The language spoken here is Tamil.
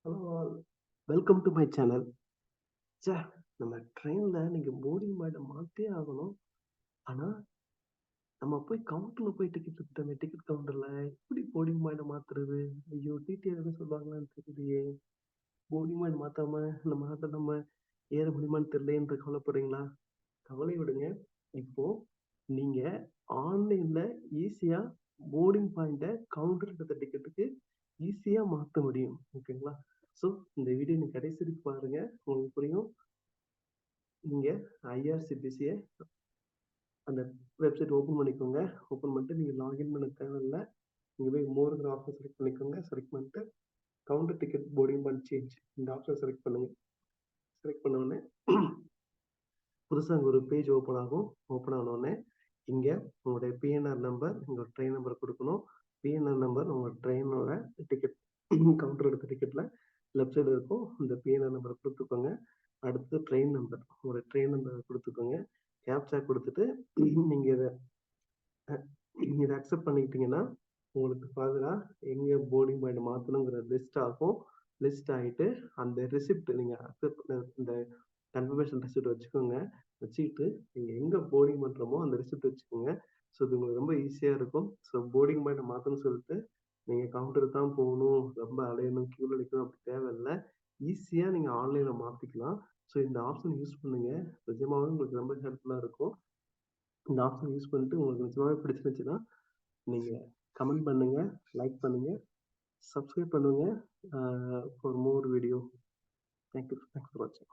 Hello all. Welcome to my channel. ச்சே! நம்ம ட்ரெயின்ல இன்னைக்கு போர்டிங் பாயிண்ட்ட மாத்தியே ஆகணும். ஆனா, நம்ம போய் கவுண்டர்ல போய் டிக்கெட் எடுத்துட்டோமே, டிக்கெட் கவுண்டர்ல. எப்படி போர்டிங் பாயிண்ட்ட மாத்துறது? ஐயோ! டிடிஆர் எதுவும் சொல்லுவாங்களான்னு தெரியலையே! போர்டிங் பாயிண்ட் மாத்தாம நம்ம ஏற முடியுமான்னு தெரியலையேன்னு கவலைப்படுறீங்களா? கவலைய விடுங்க. இப்போ நீங்க ஆன்லைன்ல ஈஸியா போர்டிங் பாயிண்ட்ட கவுண்டர்ல எடுத்த டிக்கெட்டுக்கு ஈஸியா மாத்த முடியும். ஓகேங்களா? ஸோ இந்த வீடியோ நீங்க கடைசி வரைக்கும் பாருங்க. உங்களுக்கு புரியும். நீங்க ஐஆர்சிடிசிய அந்த வெப்சைட் ஓப்பன் பண்ணிக்கோங்க. ஓப்பன் பண்ணிட்டு நீங்க லாகின் பண்ண தேவையில்ல. நீங்க போய் மோர்ங்கிற ஆப்ஷன் செலக்ட் பண்ணிக்கோங்க. செலக்ட் பண்ணிட்டு counter ticket boarding point change இந்த ஆப்ஷன் செலக்ட் பண்ணுங்க. செலக்ட் பண்ண உடனே புதுசா அங்க ஒரு பேஜ் ஓப்பன் ஆகும். ஓப்பன் ஆன உடனே இங்க உங்களுடைய பிஎன்ஆர் நம்பர், உங்க ட்ரெயின் நம்பர் குடுக்கணும். பிஎன்ஆர் நம்பர் உங்க ட்ரெயினோட டிக்கெட் கவுண்டர் எடுத்த டிக்கெட்ல லெஃப்ட் சைடு இருக்கும். இந்த பிஎன்ஆர் நம்பர குடுத்துக்கோங்க. அடுத்து ட்ரெயின் நம்பர், உங்களோட ட்ரெயின் நம்பர குடுத்துக்கோங்க. கேப்ச்சா குடுத்துட்டு நீங்க இத அக்செப்ட் பண்ணிக்கிட்டீங்கன்னா, உங்களுக்கு ஃபர்தரா எங்க போர்டிங் பாயிண்ட் மாத்தணுங்கிற லிஸ்ட் ஆகும். லிஸ்ட் ஆயிட்டு அந்த ரிசிப்ட் நீங்க அக்செப்ட் இந்த கன்ஃபர்மேஷன் ரிசிப்ட் வச்சுக்கோங்க. வச்சுக்கிட்டு நீங்க எங்க போர்டிங் பண்றோமோ அந்த ரிசிப்ட் வச்சுக்கோங்க. ஸோ இது உங்களுக்கு ரொம்ப ஈஸியா இருக்கும். ஸோ போர்டிங் பாயிண்ட் மாத்தணும்னு சொல்லிட்டு நீங்க கவுண்டருக்கு தான் போகணும், ரொம்ப அலையணும், கியூல நிக்கணும் அப்படி தேவையில்ல. ஈஸியா நீங்க ஆன்லைன்ல மாத்திக்கலாம். ஸோ இந்த ஆப்ஷன் யூஸ் பண்ணுங்க. நிஜமாவே உங்களுக்கு ரொம்ப ஹெல்ப்ஃபுல்லா இருக்கும். இந்த ஆப்ஷன் யூஸ் பண்ணிட்டு உங்களுக்கு நிஜமாவே பிடிச்சிருந்துச்சுன்னா, நீங்க கமெண்ட் பண்ணுங்க, லைக் பண்ணுங்க, சப்ஸ்கிரைப் பண்ணுங்க for more video. Thank you. Thanks for வாட்சிங்.